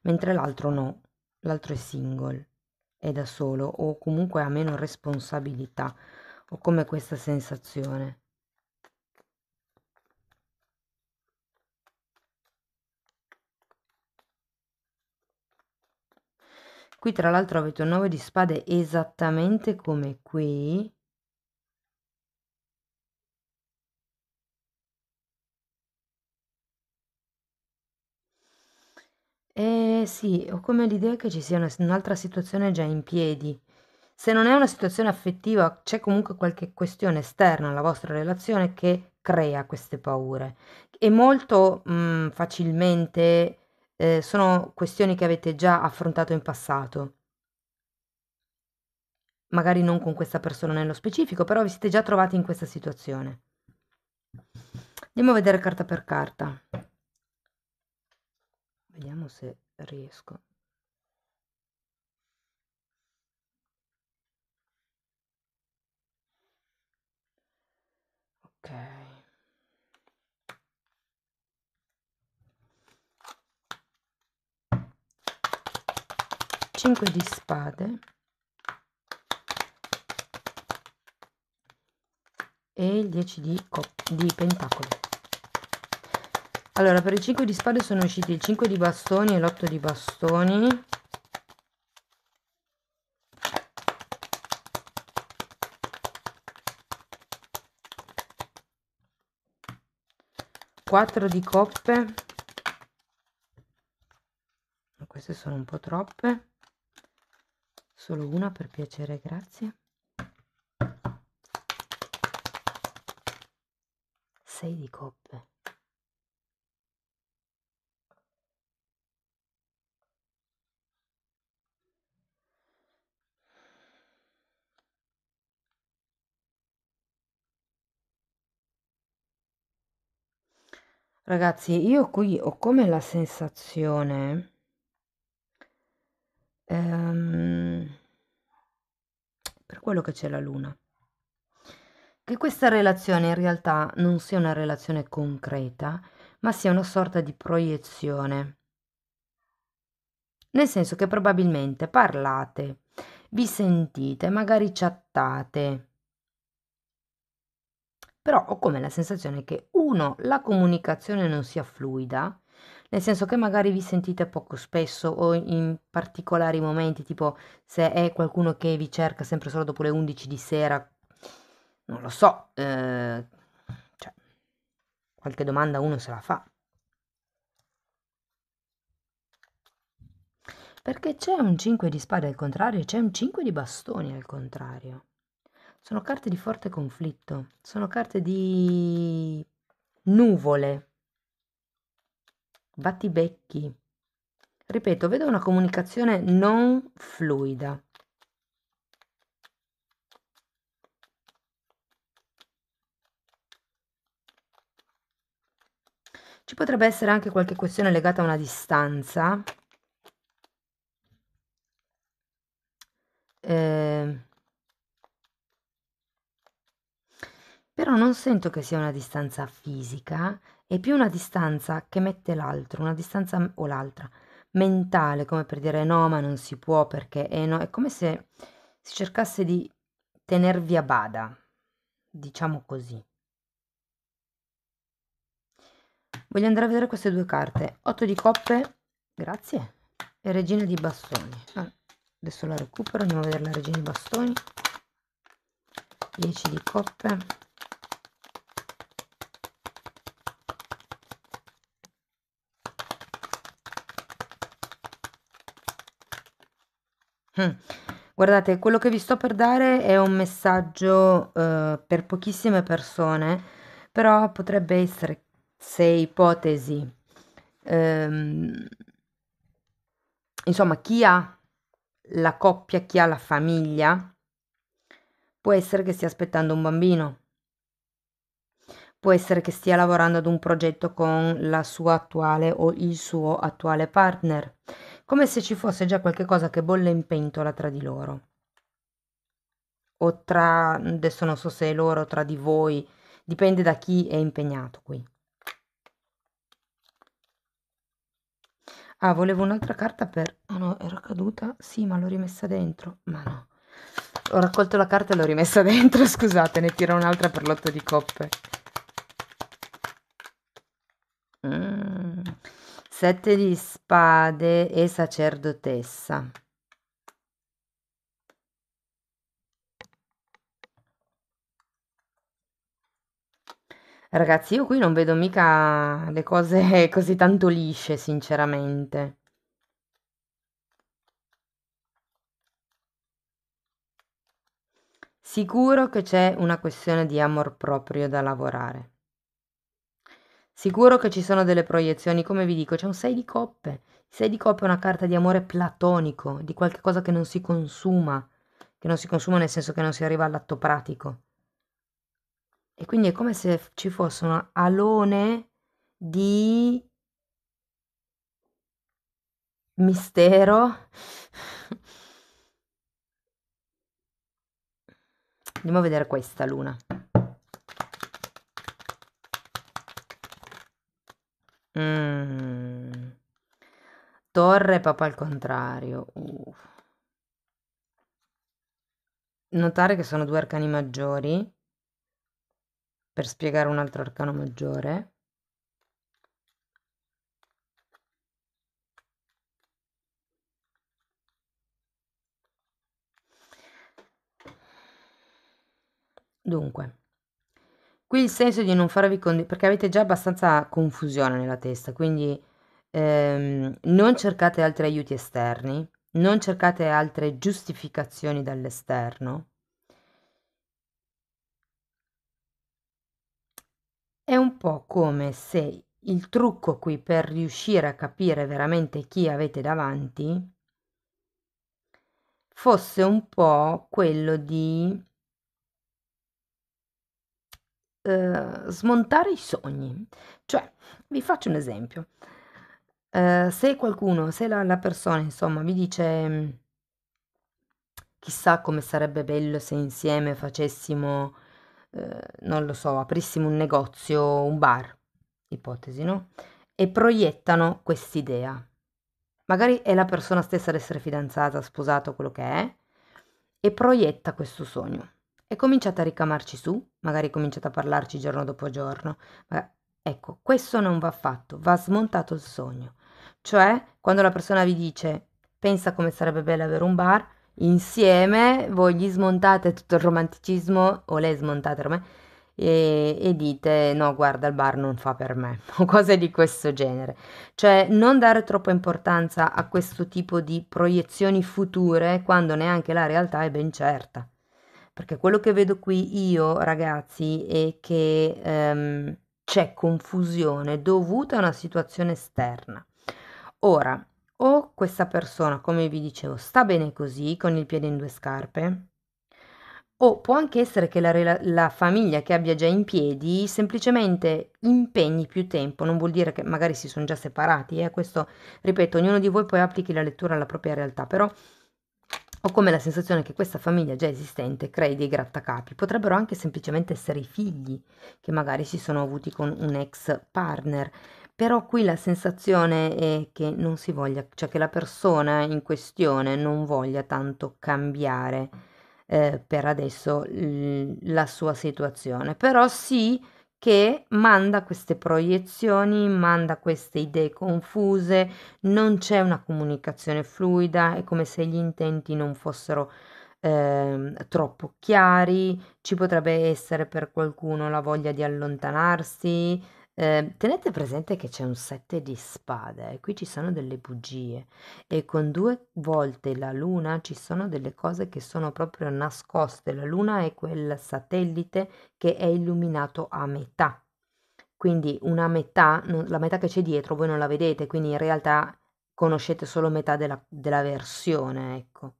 mentre l'altro no, l'altro è single, è da solo o comunque ha meno responsabilità. Ho come questa sensazione. Qui tra l'altro avete un 9 di spade esattamente come qui. Sì, ho come l'idea che ci sia un'altra situazione già in piedi. Se non è una situazione affettiva, c'è comunque qualche questione esterna alla vostra relazione che crea queste paure. E molto facilmente sono questioni che avete già affrontato in passato. Magari non con questa persona nello specifico, però vi siete già trovati in questa situazione. Andiamo a vedere carta per carta. Vediamo se riesco. Ok. 5 di spade e il 10 di pentacoli. Allora, per il 5 di spade sono usciti il 5 di bastoni e l'8 di bastoni. Quattro di coppe. Queste sono un po' troppe. Solo una per piacere, grazie. 6 di coppe. Ragazzi, io qui ho come la sensazione per quello che c'è la luna, che questa relazione in realtà non sia una relazione concreta, ma sia una sorta di proiezione. Nel senso che probabilmente parlate, vi sentite, magari chattate, però ho come la sensazione che uno, la comunicazione non sia fluida, nel senso che magari vi sentite poco spesso o in particolari momenti, tipo se è qualcuno che vi cerca sempre solo dopo le 11 di sera, non lo so, cioè, qualche domanda uno se la fa. Perché c'è un 5 di spade al contrario e c'è un 5 di bastoni al contrario. Sono carte di forte conflitto, sono carte di nuvole, battibecchi. Ripeto, vedo una comunicazione non fluida. Ci potrebbe essere anche qualche questione legata a una distanza. Però non sento che sia una distanza fisica, è più una distanza che mette l'altro, una distanza o l'altra mentale, come per dire no, ma non si può perché no, è come se si cercasse di tenervi a bada, diciamo così. Voglio andare a vedere queste due carte, 8 di coppe, grazie, e regina di bastoni. Adesso la recupero, andiamo a vedere la regina di bastoni, 10 di coppe, Guardate, quello che vi sto per dare è un messaggio per pochissime persone, però potrebbe essere, se ipotesi, ehm, insomma, chi ha la coppia, chi ha la famiglia, può essere che stia aspettando un bambino, può essere che stia lavorando ad un progetto con la sua attuale o il suo attuale partner, come se ci fosse già qualche cosa che bolle in pentola tra di loro. O tra, adesso non so se è loro, tra di voi, dipende da chi è impegnato qui. Ah, volevo un'altra carta per... Oh no, era caduta? Sì, ma l'ho rimessa dentro. Ma no. Ho raccolto la carta e l'ho rimessa dentro, scusate, ne tiro un'altra per l'otto di coppe. Mm. Sette di spade e sacerdotessa. Ragazzi, io qui non vedo mica le cose così tanto lisce, sinceramente. Sicuro che c'è una questione di amor proprio da lavorare. Sicuro che ci sono delle proiezioni, come vi dico, c'è un 6 di coppe. Il 6 di coppe è una carta di amore platonico, di qualche cosa che non si consuma nel senso che non si arriva all'atto pratico. E quindi è come se ci fosse un alone di mistero. Andiamo a vedere questa luna. Mm. Torre, papa al contrario. Notare che sono due arcani maggiori per spiegare un altro arcano maggiore. Dunque, qui il senso di non farvi perché avete già abbastanza confusione nella testa, quindi non cercate altri aiuti esterni, non cercate altre giustificazioni dall'esterno. È un po' come se il trucco qui per riuscire a capire veramente chi avete davanti fosse un po' quello di smontare i sogni. Cioè, vi faccio un esempio. Se qualcuno, se la persona, insomma, vi dice, chissà come sarebbe bello se insieme facessimo, non lo so, aprissimo un negozio, un bar, ipotesi, no? E proiettano quest'idea. Magari è la persona stessa ad essere fidanzata, sposato, quello che è, e proietta questo sogno. E cominciate a ricamarci su, magari cominciate a parlarci giorno dopo giorno. Ma ecco, questo non va fatto, va smontato il sogno. Cioè, quando la persona vi dice pensa come sarebbe bello avere un bar, insieme voi gli smontate tutto il romanticismo, o lei smontate ormai, e dite no, guarda, il bar non fa per me, o cose di questo genere. Cioè, non dare troppa importanza a questo tipo di proiezioni future quando neanche la realtà è ben certa. Perché quello che vedo qui io, ragazzi, è che c'è confusione dovuta a una situazione esterna. Ora, o questa persona, come vi dicevo, sta bene così, con il piede in due scarpe, o può anche essere che la famiglia che abbia già in piedi semplicemente impegni più tempo, non vuol dire che magari si sono già separati, questo, ripeto, ognuno di voi poi applichi la lettura alla propria realtà, però ho come la sensazione che questa famiglia già esistente crei dei grattacapi, potrebbero anche semplicemente essere i figli che magari si sono avuti con un ex partner, però qui la sensazione è che non si voglia, cioè che la persona in questione non voglia tanto cambiare per adesso la sua situazione, però sì che manda queste proiezioni, manda queste idee confuse, non c'è una comunicazione fluida, è come se gli intenti non fossero troppo chiari, ci potrebbe essere per qualcuno la voglia di allontanarsi, Tenete presente che c'è un 7 di spade, e qui ci sono delle bugie e con 2 volte la luna ci sono delle cose che sono proprio nascoste. La luna è quel satellite che è illuminato a metà, quindi una metà, la metà che c'è dietro voi non la vedete, quindi in realtà conoscete solo metà della versione, ecco.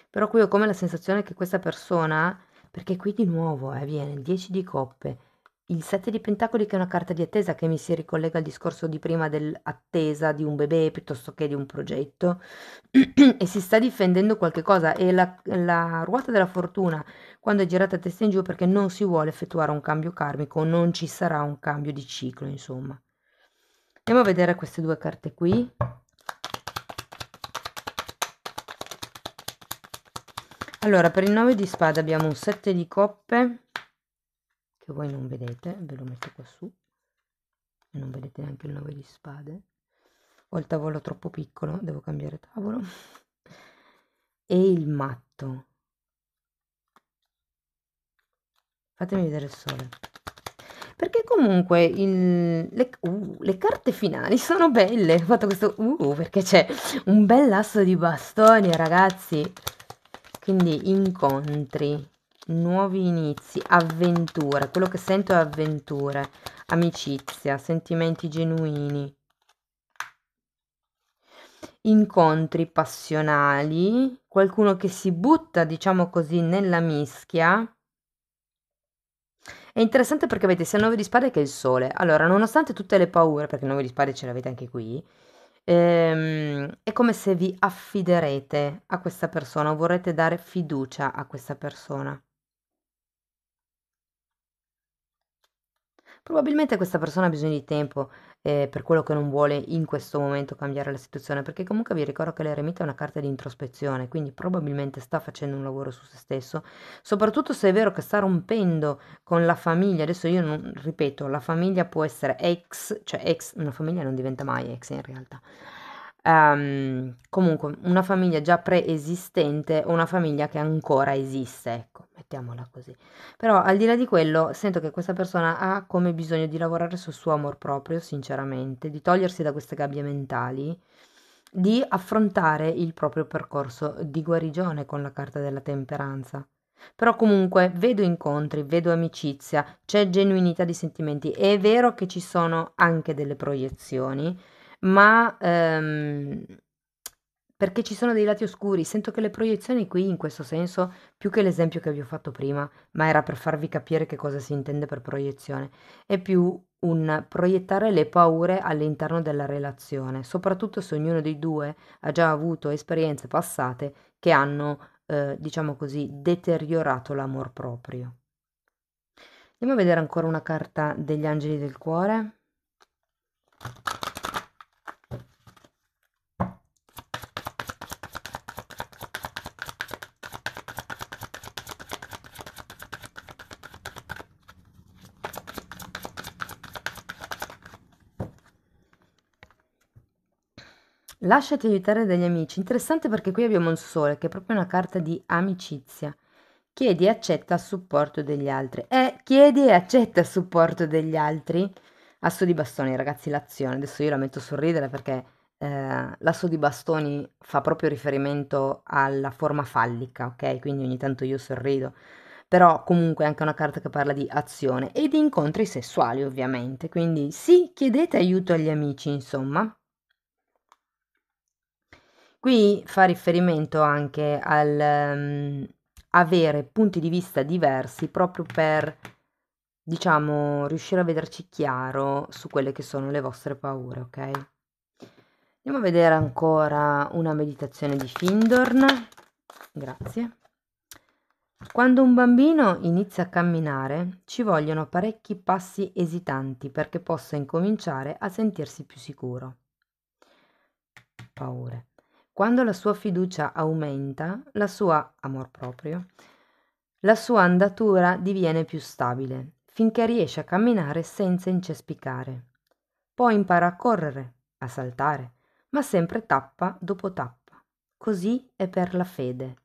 Però qui ho come la sensazione che questa persona, perché qui di nuovo viene il 10 di coppe, il 7 di pentacoli che è una carta di attesa che mi si ricollega al discorso di prima dell'attesa di un bebè piuttosto che di un progetto e si sta difendendo qualche cosa e la ruota della fortuna quando è girata a testa in giù perché non si vuole effettuare un cambio karmico, non ci sarà un cambio di ciclo, insomma. Andiamo a vedere queste 2 carte qui. Allora, per il 9 di spade abbiamo un 7 di coppe, che voi non vedete, ve lo metto qua su, e non vedete neanche il 9 di spade. Ho il tavolo troppo piccolo, devo cambiare tavolo. E il matto. Fatemi vedere il sole. Perché comunque le carte finali sono belle. Ho fatto questo perché c'è un bel asso di bastoni, ragazzi. Quindi incontri, nuovi inizi, avventure. Quello che sento è avventure, amicizia, sentimenti genuini, incontri passionali, qualcuno che si butta, diciamo così, nella mischia. È interessante perché avete sia il 9 di spade che il sole. Allora, nonostante tutte le paure, perché il 9 di spade ce l'avete anche qui, è come se vi affiderete a questa persona o vorrete dare fiducia a questa persona. Probabilmente questa persona ha bisogno di tempo, per quello che non vuole in questo momento cambiare la situazione, perché comunque vi ricordo che l'eremita è una carta di introspezione, quindi probabilmente sta facendo un lavoro su se stesso, soprattutto se è vero che sta rompendo con la famiglia. Adesso io non ripeto, la famiglia può essere ex, cioè ex, una famiglia non diventa mai ex in realtà. Comunque una famiglia già preesistente o una famiglia che ancora esiste, ecco, mettiamola così. Però al di là di quello, sento che questa persona ha come bisogno di lavorare sul suo amor proprio, sinceramente, di togliersi da queste gabbie mentali, di affrontare il proprio percorso di guarigione con la carta della temperanza. Però comunque vedo incontri, vedo amicizia, c'è genuinità di sentimenti. È vero che ci sono anche delle proiezioni, ma perché ci sono dei lati oscuri. Sento che le proiezioni qui, in questo senso, più che l'esempio che vi ho fatto prima, ma era per farvi capire che cosa si intende per proiezione, è più un proiettare le paure all'interno della relazione, soprattutto se ognuno dei due ha già avuto esperienze passate che hanno, diciamo così, deteriorato l'amor proprio. Andiamo a vedere ancora una carta degli angeli del cuore. Lasciati aiutare dagli amici. Interessante perché qui abbiamo il sole, che è proprio una carta di amicizia. Chiedi e accetta il supporto degli altri. Chiedi e accetta il supporto degli altri. Asso di bastoni, ragazzi, l'azione. Adesso io la metto a sorridere perché l'asso di bastoni fa proprio riferimento alla forma fallica, ok? Quindi ogni tanto io sorrido. Però comunque è anche una carta che parla di azione e di incontri sessuali, ovviamente. Quindi sì, chiedete aiuto agli amici, insomma. Qui fa riferimento anche al avere punti di vista diversi proprio per, diciamo, riuscire a vederci chiaro su quelle che sono le vostre paure, ok? Andiamo a vedere ancora una meditazione di Findorn. Grazie. Quando un bambino inizia a camminare, ci vogliono parecchi passi esitanti perché possa incominciare a sentirsi più sicuro. Paure. Quando la sua fiducia aumenta, la sua amor proprio, la sua andatura diviene più stabile, finché riesce a camminare senza incespicare. Poi impara a correre, a saltare, ma sempre tappa dopo tappa. Così è per la fede.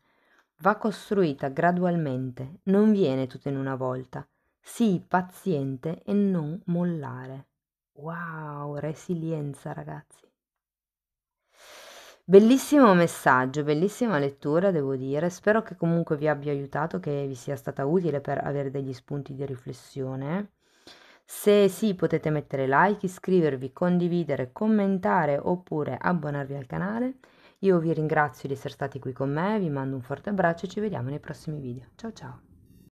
Va costruita gradualmente, non viene tutto in una volta. Sii paziente e non mollare. Wow, resilienza, ragazzi. Bellissimo messaggio, bellissima lettura devo dire. Spero che comunque vi abbia aiutato, che vi sia stata utile per avere degli spunti di riflessione. Se sì, potete mettere like, iscrivervi, condividere, commentare oppure abbonarvi al canale. Io vi ringrazio di essere stati qui con me, vi mando un forte abbraccio e ci vediamo nei prossimi video. Ciao ciao!